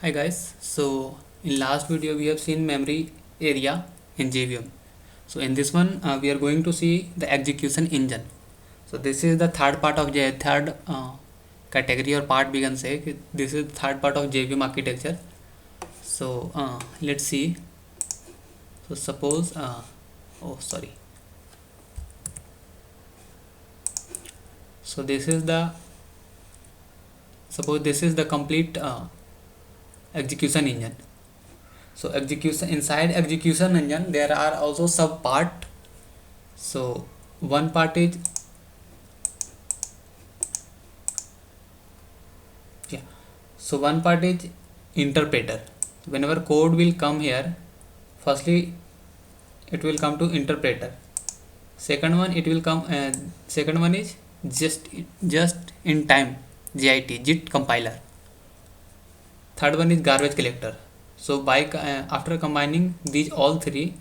Hi guys, so in last video we have seen memory area in JVM. So in this one we are going to see the execution engine. So this is the third part of third category or part we can say. This is third part of JVM architecture. So let's see. So suppose oh sorry. So this is the suppose this is the complete execution engine. So execution inside execution engine there are also sub part. So one part is yeah. So one part is interpreter. Whenever code will come here, firstly it will come to interpreter. Second one it will come. Second one is just in time JIT compiler. Third one is garbage collector. So by after combining these all three,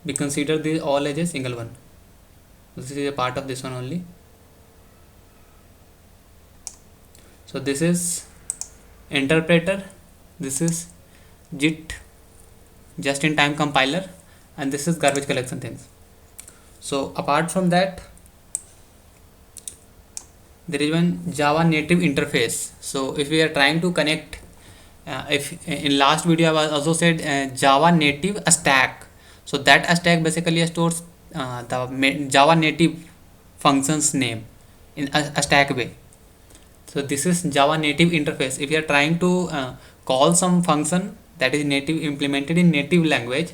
we consider these all as a single one. This is a part of this one only. So this is interpreter, this is JIT just in time compiler, and this is garbage collection things. So apart from that there is one Java native interface. So if we are trying to connect if in last video I was also said Java native stack. So that stack basically stores the Java native functions name in a stack way. So this is Java native interface. If you are trying to call some function that is native implemented in native language,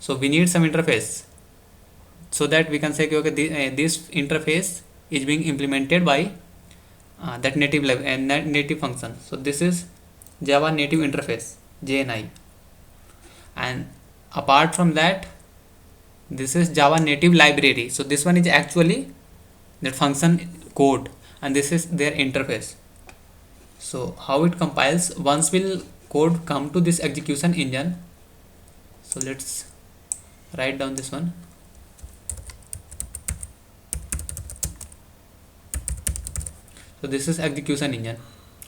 so we need some interface so that we can say okay, this interface is being implemented by that native function. So this is Java native interface JNI, and apart from that this is Java native library. So this one is actually that function code and this is their interface. So how it compiles, once will code come to this execution engine. So let's write down this one. So this is execution engine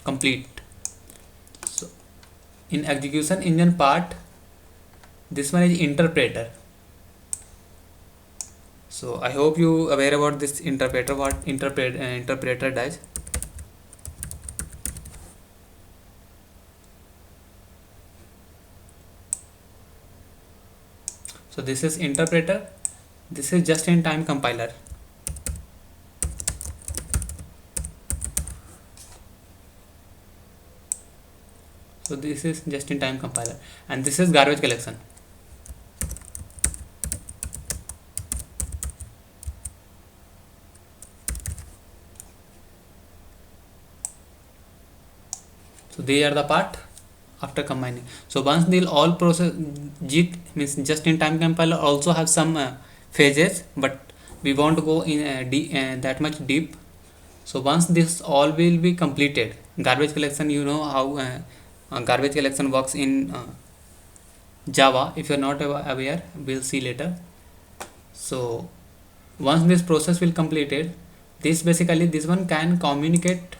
complete. So in execution engine part, this one is interpreter. So I hope you aware about this interpreter, what interpreter does. So this is interpreter, this is just in time compiler. So this is just in time compiler, and this is garbage collection. So they are the part after combining. So once they'll all process JIT means just in time compiler also have some phases, but we won't go in that much deep. So once this all will be completed, garbage collection, you know how garbage collection works in Java. If you are not aware, we'll see later. So once this process will completed, this basically this one can communicate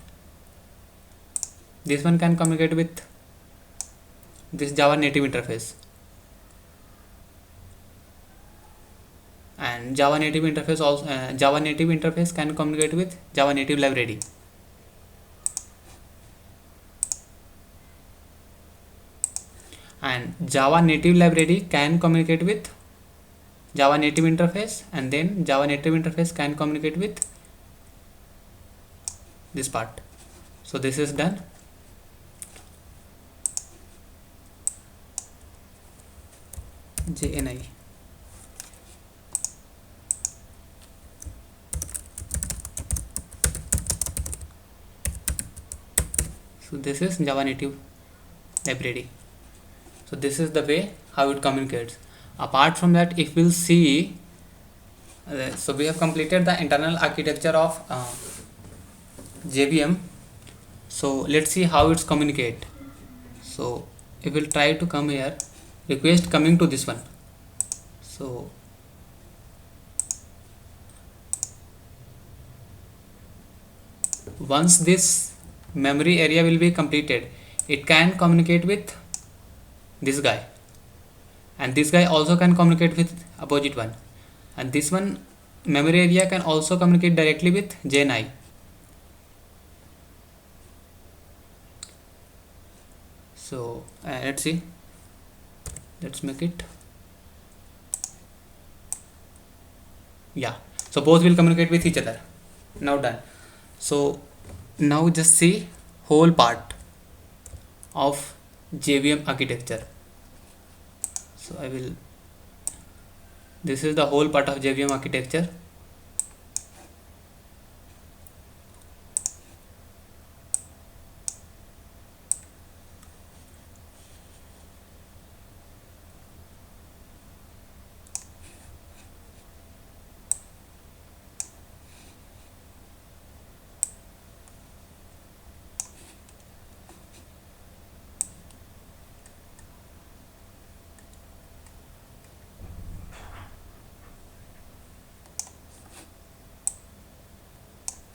with this Java native interface, and Java native interface also Java native interface can communicate with Java native library. And Java native library can communicate with Java native interface, and then Java native interface can communicate with this part. So this is done. JNI. So this is Java native library. So this is the way how it communicates. Apart from that, if we'll see, so we have completed the internal architecture of JVM. So let's see how it's communicate. So if we'll try to come here, request coming to this one. So once this memory area will be completed, it can communicate with this guy, and this guy also can communicate with opposite one, and this one memory area can also communicate directly with Jni. So let's see, let's make it, yeah, so both will communicate with each other. Now done. So now just see whole part of JVM architecture. So I will, this is the whole part of JVM architecture.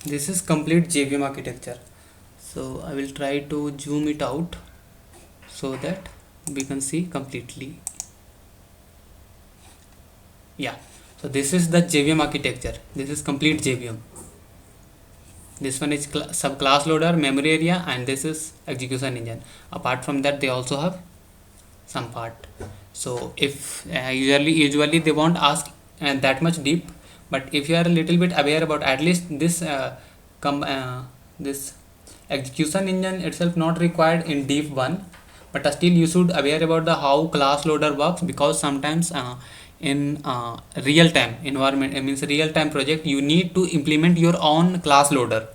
This is complete JVM architecture. So I will try to zoom it out so that we can see completely. Yeah, so this is the JVM architecture. This is complete JVM. This one is subclass loader, memory area, and this is execution engine. Apart from that, they also have some part. So if usually they won't ask that much deep, but if you are a little bit aware about at least this this execution engine itself, not required in deep one, but still you should aware about the how class loader works, because sometimes in real time environment, means real time project, you need to implement your own class loader.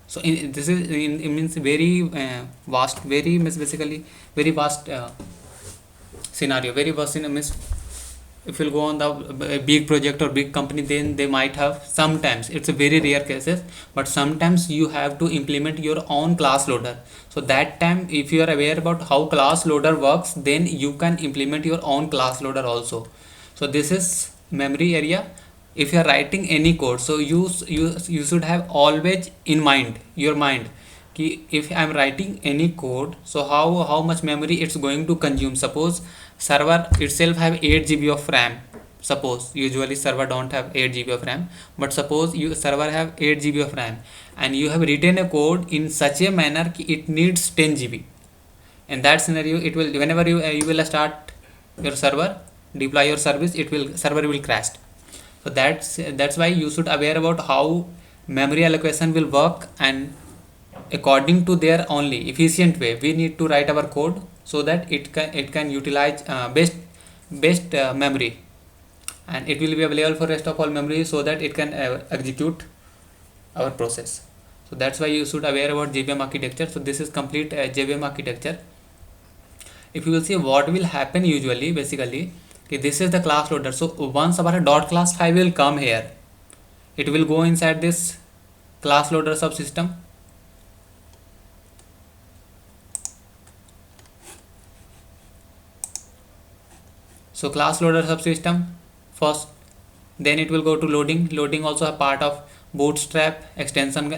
So this is it means very vast, very means basically very vast scenario, very vast in means if you'll go on the big project or big company, then they might have, sometimes it's a very rare cases, but sometimes you have to implement your own class loader. So that time, if you are aware about how class loader works, then you can implement your own class loader also. So this is memory area. If you are writing any code, so you should have always in mind, your mind, कि if I am writing any code, so how much memory it's going to consume. Suppose server itself have 8 GB of RAM. Suppose usually server don't have 8 GB of RAM, but suppose you server have 8 GB of RAM, and you have written a code in such a manner कि it needs 10 GB. In that scenario, it will, whenever you will start your server, deploy your service, server will crash. So that's why you should aware about how memory allocation will work, and according to their only efficient way we need to write our code, so that it can utilize best memory, and it will be available for rest of all memory, so that it can execute our process. So that's why you should aware about JVM architecture. So this is complete JVM architecture. If you will see what will happen usually, basically, okay, this is the class loader. So once our dot class file will come here, it will go inside this class loader subsystem. So class loader subsystem first, then it will go to loading also a part of bootstrap extension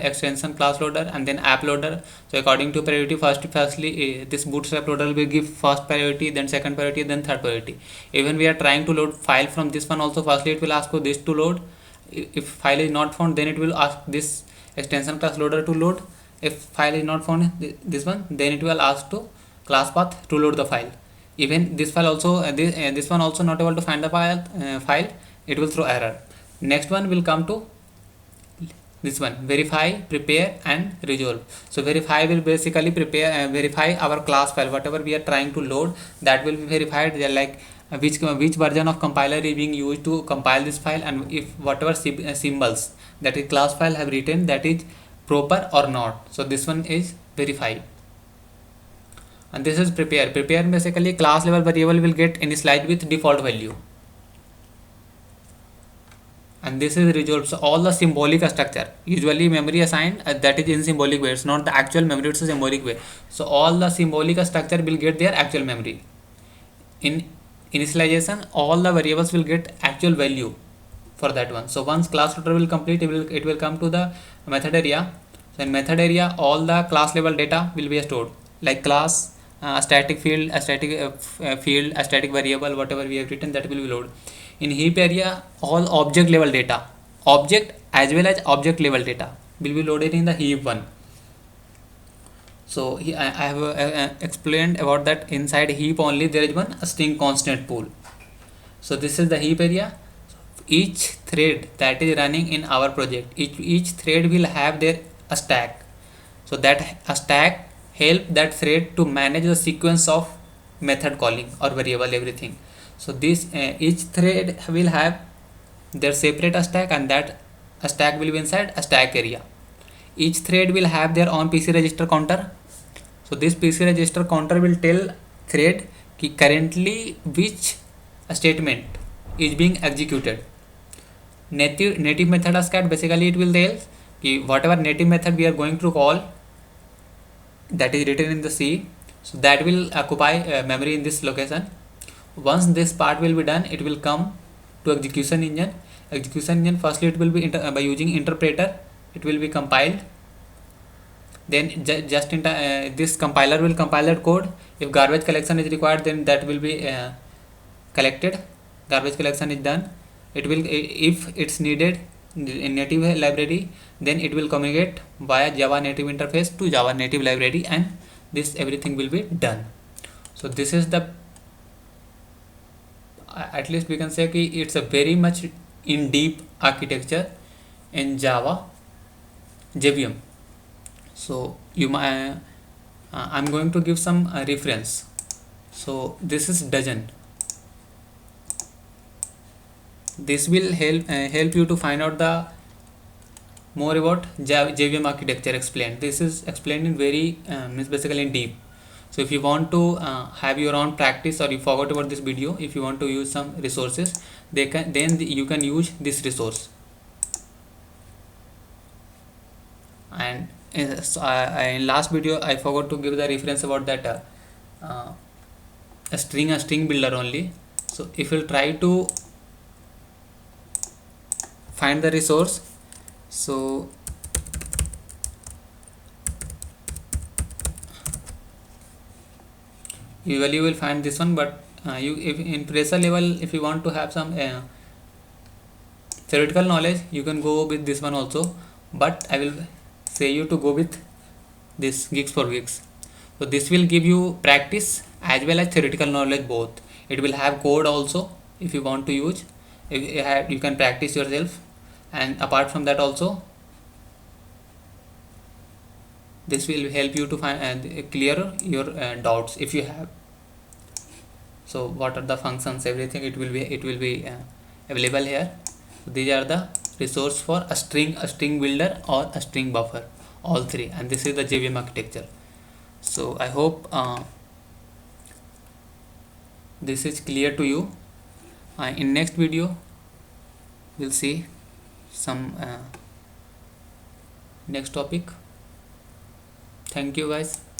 class loader, and then app loader. So according to priority, firstly this bootstrap loader will give first priority, then second priority, then third priority. Even we are trying to load file from this one also, firstly it will ask for this to load. If file is not found, then it will ask this extension class loader to load. If file is not found, this one, then it will ask to class path to load the file. Even this file also, this one also not able to find the file, it will throw error. Next one will come to this one, verify, prepare, and resolve. So verify will basically verify our class file, whatever we are trying to load, that will be verified. They are like which version of compiler is being used to compile this file, and if whatever symbols that is class file have written, that is proper or not. So this one is verify, and this is prepare. Prepare basically class level variable will get initialized with default value, and this is resolved. So all the symbolic structure, usually memory assigned, that is in symbolic way, it's not the actual memory, it's a symbolic way. So all the symbolic structure will get their actual memory. In initialization, all the variables will get actual value for that one. So once class loader will complete, it will come to the method area. So in method area, all the class level data will be stored, like class a static field, a static field, a static variable, whatever we have written, that will be loaded. In heap area, all object level data, object as well as object level data will be loaded in the heap one. So I have explained about that. Inside heap only there is one string constant pool. So this is the heap area. Each thread that is running in our project, each thread will have their a stack. So that a stack help that thread to manage the sequence of method calling or variable everything. So this each thread will have their separate stack, and that stack will be inside a stack area. Each thread will have their own PC register counter. So this PC register counter will tell thread ki currently which statement is being executed. Native method scat, basically it will tell ki whatever native method we are going to call, that is written in the C, so that will occupy memory in this location. Once this part will be done, it will come to execution engine. Execution engine, firstly it will be by using interpreter, it will be compiled. Then this compiler will compile that code. If garbage collection is required, then that will be collected. Garbage collection is done. It will, if it's needed in native library, then it will communicate via Java native interface to Java native library, and this everything will be done. So this is the, at least we can say ki it's a very much in deep architecture in Java JVM. So you might I'm going to give some reference. So this is dozen. This will help you to find out the more about JVM architecture explained. This is explained in very means basically in deep. So if you want to have your own practice, or you forgot about this video, if you want to use some resources, then you can use this resource. And in last video I forgot to give the reference about that a string builder only. So if you try to find the resource, so usually you will find this one, but if in fresher level, if you want to have some theoretical knowledge, you can go with this one also, but I will say you to go with this Geeks for Geeks. So this will give you practice as well as theoretical knowledge both. It will have code also if you want to use. If you can practice yourself, and apart from that also, this will help you to find clear your doubts if you have. So what are the functions, everything, it will be available here. So these are the resource for a string builder or a string buffer, all three, and this is the JVM architecture. So I hope this is clear to you. In next video we'll see some next topic. Thank you guys.